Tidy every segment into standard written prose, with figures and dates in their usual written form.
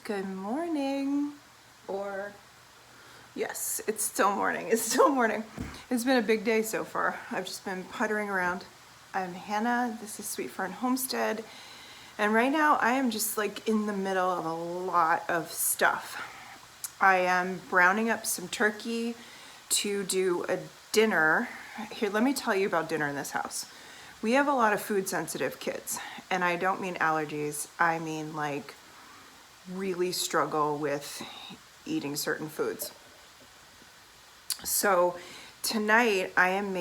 Good morning, or yes, it's still morning. It's still morning. It's been a big day so far. I've just been puttering around. I'm Hannah. This is Sweet Fern Homestead, and right now I am just like in the middle of a lot of stuff. I am browning up some turkey to do a dinner. Here, let me tell you about dinner in this house. We have a lot of food sensitive kids, and I don't mean allergies. I mean like really struggle with eating certain foods. So tonight I'm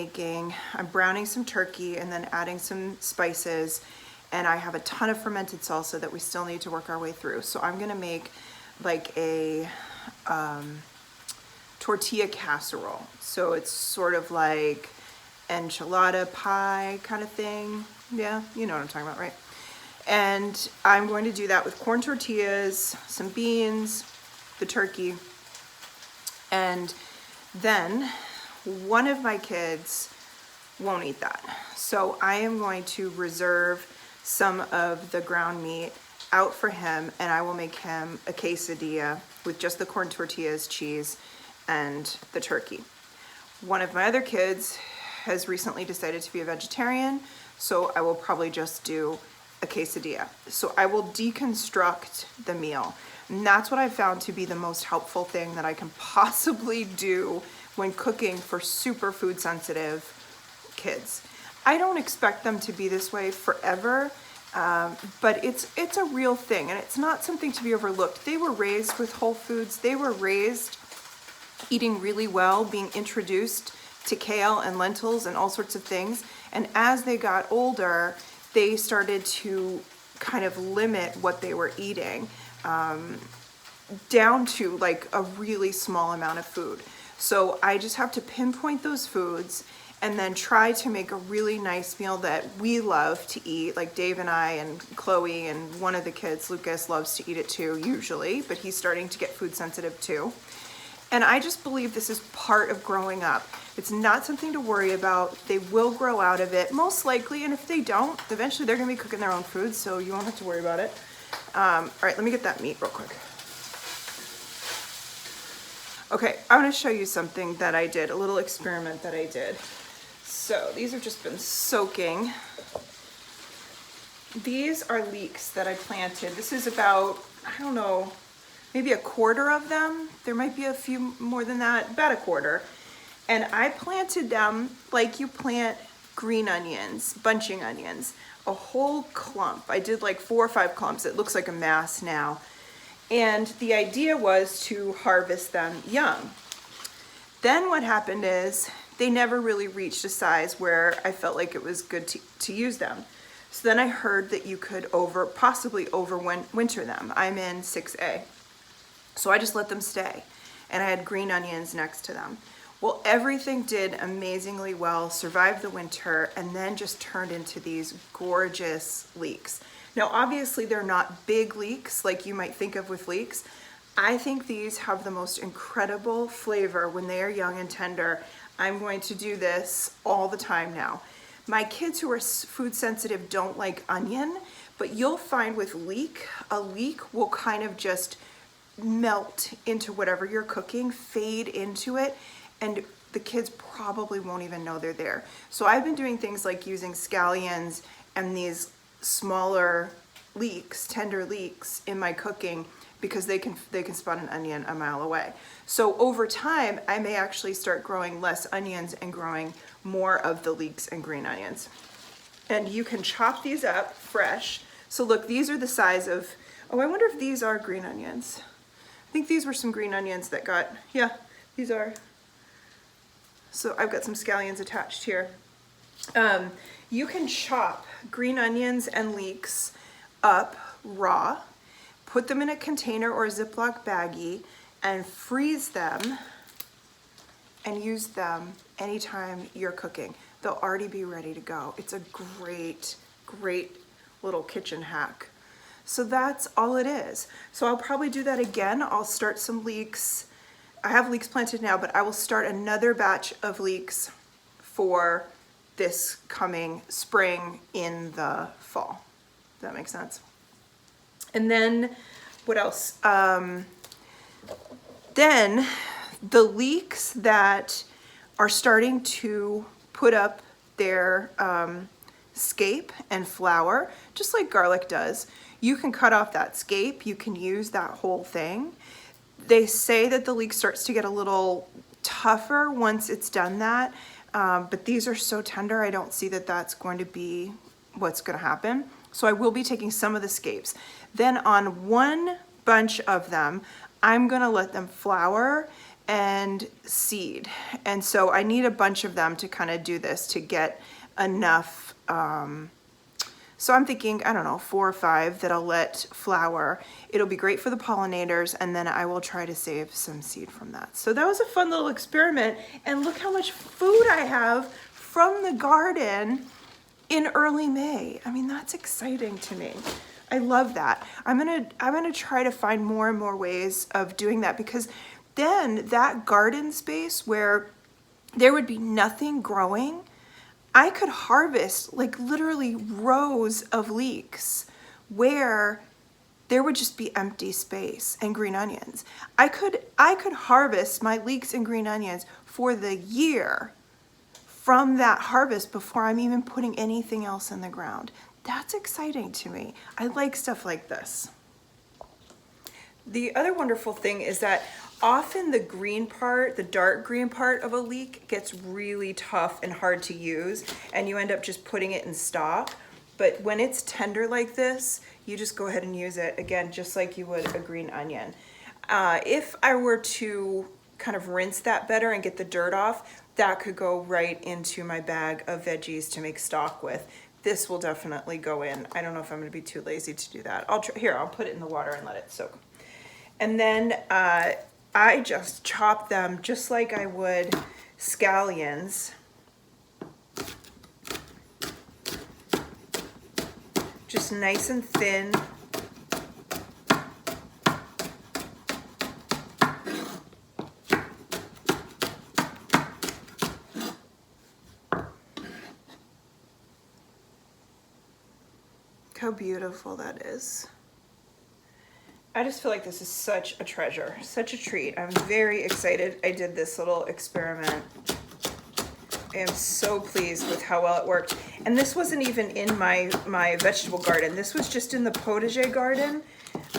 browning some turkey and then adding some spices, and I have a ton of fermented salsa that we still need to work our way through. So I'm gonna make like a tortilla casserole. So it's sort of like enchilada pie kind of thing. Yeah, you know what I'm talking about, right? And I'm going to do that with corn tortillas, some beans, the turkey, and then one of my kids won't eat that. So I am going to reserve some of the ground meat out for him, and I will make him a quesadilla with just the corn tortillas, cheese, and the turkey. One of my other kids has recently decided to be a vegetarian, so I will probably just do a quesadilla. So I will deconstruct the meal. And that's what I found to be the most helpful thing that I can possibly do when cooking for super food sensitive kids. I don't expect them to be this way forever, but it's a real thing, and it's not something to be overlooked. They were raised with whole foods. They were raised eating really well, being introduced to kale and lentils and all sorts of things. And as they got older, they started to kind of limit what they were eating down to like a really small amount of food. So I just have to pinpoint those foods and then try to make a really nice meal that we love to eat. Like Dave and I and Chloe and one of the kids, Lucas, loves to eat it too usually, but he's starting to get food sensitive too. And I just believe this is part of growing up. It's not something to worry about. They will grow out of it, most likely, and if they don't, eventually they're gonna be cooking their own food, so you won't have to worry about it. All right, let me get that meat real quick. Okay, I wanna show you something that I did, a little experiment that I did. So these have just been soaking. These are leeks that I planted. This is about, I don't know, maybe a quarter of them. There might be a few more than that, about a quarter. And I planted them like you plant green onions, bunching onions, a whole clump. I did like 4 or 5 clumps. It looks like a mass now. And the idea was to harvest them young. Then what happened is they never really reached a size where I felt like it was good to use them. So then I heard that you could possibly overwinter them. I'm in 6A. So I just let them stay, and I had green onions next to them. Well, everything did amazingly well, survived the winter, and then just turned into these gorgeous leeks. Now, obviously they're not big leeks like you might think of with leeks. I think these have the most incredible flavor when they are young and tender. I'm going to do this all the time now. My kids who are food sensitive don't like onion, but you'll find with leek, a leek will kind of just melt into whatever you're cooking, fade into it, and the kids probably won't even know they're there. So I've been doing things like using scallions and these smaller leeks, tender leeks in my cooking, because they can spot an onion a mile away. So over time, I may actually start growing less onions and growing more of the leeks and green onions. And you can chop these up fresh. So look, these are the size of, oh, I wonder if these are green onions. I think these were some green onions that got, yeah, these are. So I've got some scallions attached here. You can chop green onions and leeks up raw, put them in a container or a Ziploc baggie, and freeze them and use them anytime you're cooking. They'll already be ready to go. It's a great, great little kitchen hack. So that's all it is. So I'll probably do that again. I'll start some leeks. I have leeks planted now, but I will start another batch of leeks for this coming spring in the fall. Does that make sense? And then what else? Then the leeks that are starting to put up their scape and flower, just like garlic does. You can cut off that scape, you can use that whole thing. They say that the leek starts to get a little tougher once it's done that, but these are so tender, I don't see that that's going to be what's going to happen. So I will be taking some of the scapes. Then on one bunch of them, I'm going to let them flower and seed. And so I need a bunch of them to kind of do this to get enough. So I'm thinking, I don't know, 4 or 5 that I'll let flower. It'll be great for the pollinators, and then I will try to save some seed from that. So that was a fun little experiment, and look how much food I have from the garden in early May. I mean, that's exciting to me. I love that. I'm gonna try to find more and more ways of doing that, because then that garden space where there would be nothing growing, I could harvest like literally rows of leeks where there would just be empty space and green onions. I could harvest my leeks and green onions for the year from that harvest before I'm even putting anything else in the ground. That's exciting to me. I like stuff like this. The other wonderful thing is that often the green part, the dark green part of a leek gets really tough and hard to use, and you end up just putting it in stock. But when it's tender like this, you just go ahead and use it, again, just like you would a green onion. If I were to kind of rinse that better and get the dirt off, that could go right into my bag of veggies to make stock with. This will definitely go in. I don't know if I'm gonna be too lazy to do that. I'll put it in the water and let it soak. And then I just chop them just like I would scallions. Just nice and thin. Look how beautiful that is. I just feel like this is such a treasure, such a treat. I'm very excited I did this little experiment. I am so pleased with how well it worked. And this wasn't even in my vegetable garden. This was just in the potager garden.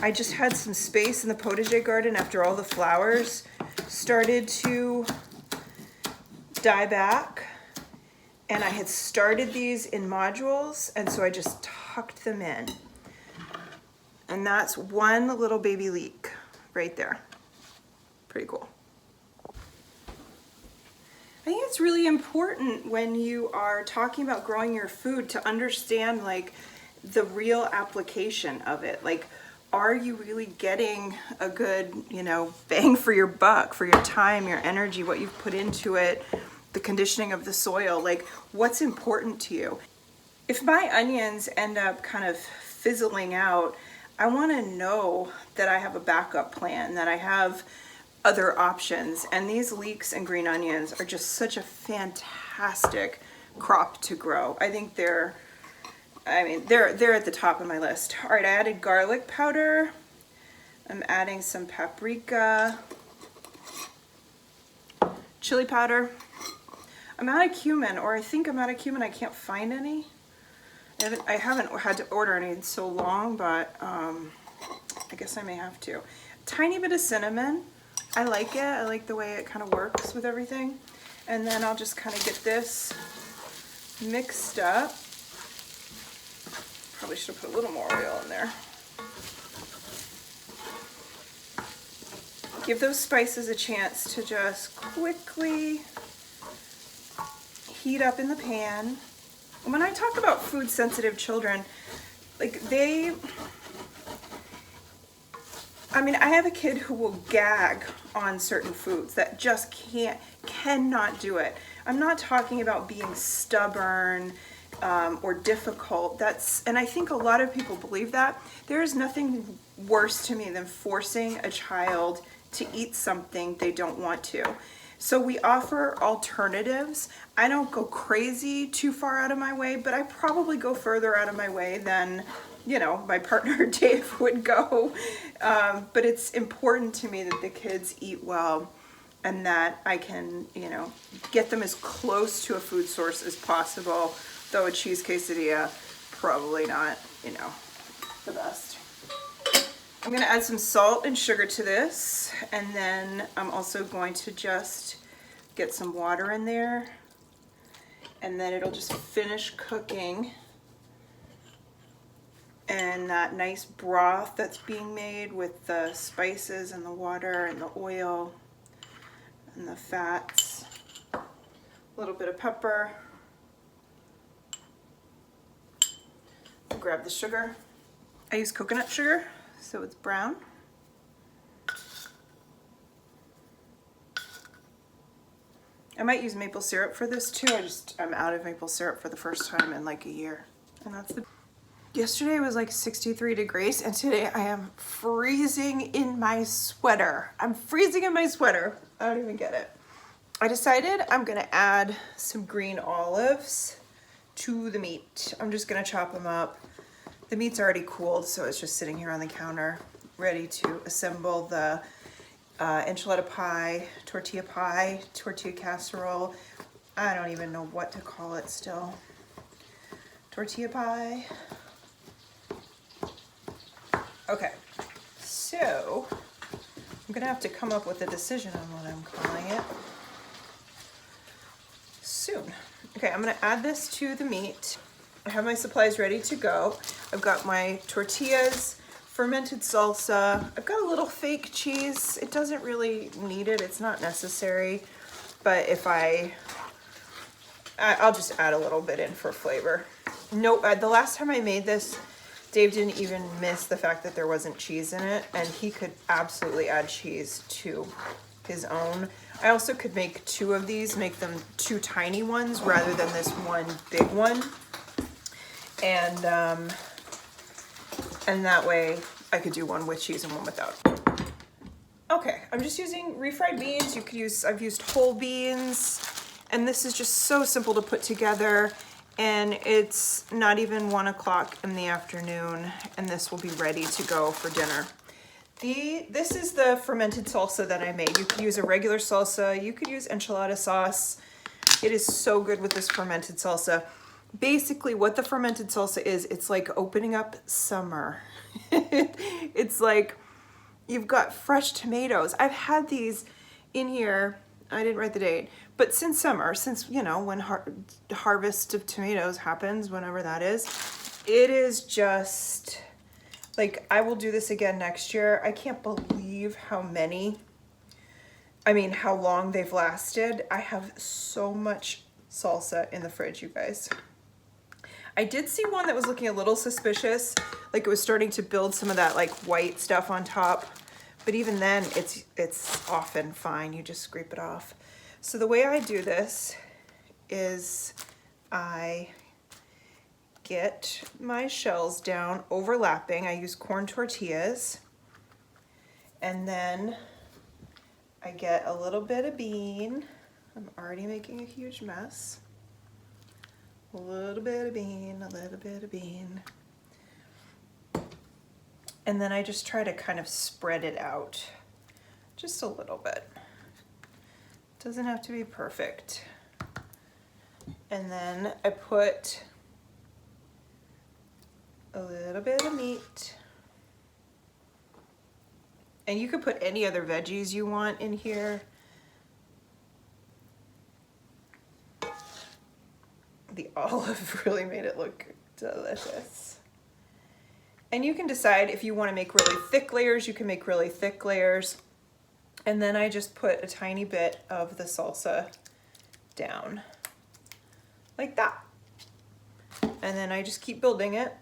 I just had some space in the potager garden after all the flowers started to die back. And I had started these in modules, and so I just tucked them in. And that's one little baby leek right there. Pretty cool. I think it's really important when you are talking about growing your food to understand like the real application of it. Like, are you really getting a good, bang for your buck, for your time, your energy, what you've put into it, the conditioning of the soil? Like, what's important to you? If my onions end up kind of fizzling out, I want to know that I have a backup plan, that I have other options. And these leeks and green onions are just such a fantastic crop to grow. I think they're at the top of my list. All right, I added garlic powder. I'm adding some paprika, chili powder. I'm out of cumin, or I think I'm out of cumin. I can't find any. I haven't had to order any in so long, but I guess I may have to. Tiny bit of cinnamon. I like it. I like the way it kind of works with everything. And then I'll just kind of get this mixed up. Probably should have put a little more oil in there. Give those spices a chance to just quickly heat up in the pan. And when I talk about food sensitive children, like I have a kid who will gag on certain foods, that just cannot do it. I'm not talking about being stubborn or difficult. And I think a lot of people believe that. There is nothing worse to me than forcing a child to eat something they don't want to. So we offer alternatives. I don't go crazy too far out of my way, but I probably go further out of my way than you know, my partner Dave would go. But it's important to me that the kids eat well and that I can, you know, get them as close to a food source as possible, though a cheese quesadilla, probably not, you know, the best. I'm gonna add some salt and sugar to this, and then I'm also going to just get some water in there, and then it'll just finish cooking. And that nice broth that's being made with the spices and the water and the oil and the fats, a little bit of pepper. Grab the sugar. I use coconut sugar, so it's brown. I might use maple syrup for this too. I'm out of maple syrup for the first time in like a year. And that's the... Yesterday was like 63 degrees and today I am freezing in my sweater. I'm freezing in my sweater. I don't even get it. I decided I'm gonna add some green olives to the meat. I'm just gonna chop them up. The meat's already cooled, so it's just sitting here on the counter, ready to assemble the enchilada pie, tortilla casserole. I don't even know what to call it still. Tortilla pie. Okay, so I'm gonna have to come up with a decision on what I'm calling it soon. Okay, I'm gonna add this to the meat. I have my supplies ready to go. I've got my tortillas, fermented salsa. I've got a little fake cheese. It doesn't really need it, it's not necessary, but if I'll just add a little bit in for flavor. No, the last time I made this, Dave didn't even miss the fact that there wasn't cheese in it, and he could absolutely add cheese to his own. I also could make two of these, make them two tiny ones rather than this one big one. And that way I could do one with cheese and one without. Okay, I'm just using refried beans. I've used whole beans, and this is just so simple to put together. And it's not even 1 o'clock in the afternoon, and this will be ready to go for dinner. This is the fermented salsa that I made. You could use a regular salsa, you could use enchilada sauce. It is so good with this fermented salsa. Basically what the fermented salsa is, it's like opening up summer. It's like you've got fresh tomatoes. I've had these in here, I didn't write the date, but since summer, since, you know, when harvest of tomatoes happens, whenever that is, it is just like, I will do this again next year. I can't believe how long they've lasted. I have so much salsa in the fridge, you guys. I did see one that was looking a little suspicious, like it was starting to build some of that like white stuff on top, but even then it's often fine. You just scrape it off. So the way I do this is I get my shells down overlapping. I use corn tortillas, and then I get a little bit of bean. I'm already making a huge mess. A little bit of bean, a little bit of bean. And then I just try to kind of spread it out just a little bit. Doesn't have to be perfect. And then I put a little bit of meat. And you could put any other veggies you want in here. The olive really made it look delicious. And you can decide if you want to make really thick layers, you can make really thick layers. And then I just put a tiny bit of the salsa down like that. And then I just keep building it.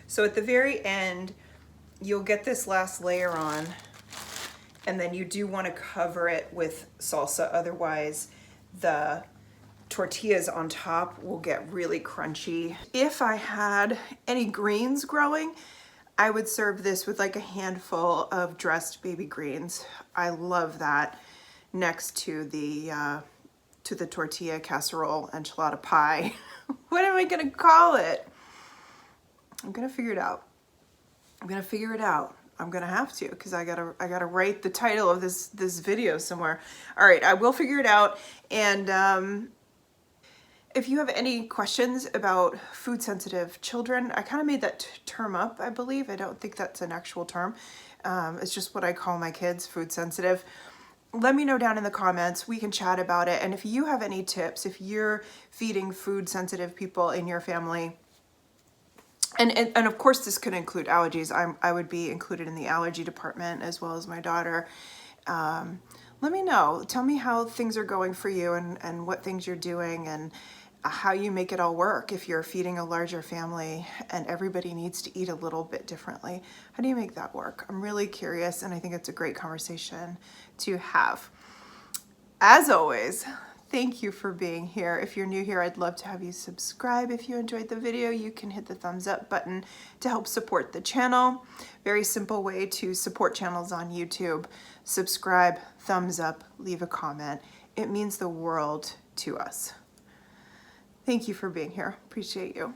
So at the very end, you'll get this last layer on, and then you do want to cover it with salsa, otherwise the tortillas on top will get really crunchy. If I had any greens growing, I would serve this with like a handful of dressed baby greens. I love that. next to the tortilla casserole enchilada pie. What am I gonna call it? I'm gonna figure it out. I'm gonna figure it out. I'm gonna have to, because I gotta write the title of this video somewhere. All right, I will figure it out. And if you have any questions about food sensitive children, I kind of made that term up, I believe. I don't think that's an actual term. It's just what I call my kids, food sensitive. Let me know down in the comments. We can chat about it. And if you have any tips, if you're feeding food sensitive people in your family, and of course this could include allergies. I would be included in the allergy department as well as my daughter. Let me know. Tell me how things are going for you, and what things you're doing, and how you make it all work if you're feeding a larger family and everybody needs to eat a little bit differently. How do you make that work? I'm really curious, and I think it's a great conversation to have. As always, thank you for being here. If you're new here, I'd love to have you subscribe. If you enjoyed the video, you can hit the thumbs up button to help support the channel. Very simple way to support channels on YouTube. Subscribe, thumbs up, leave a comment. It means the world to us. Thank you for being here. Appreciate you.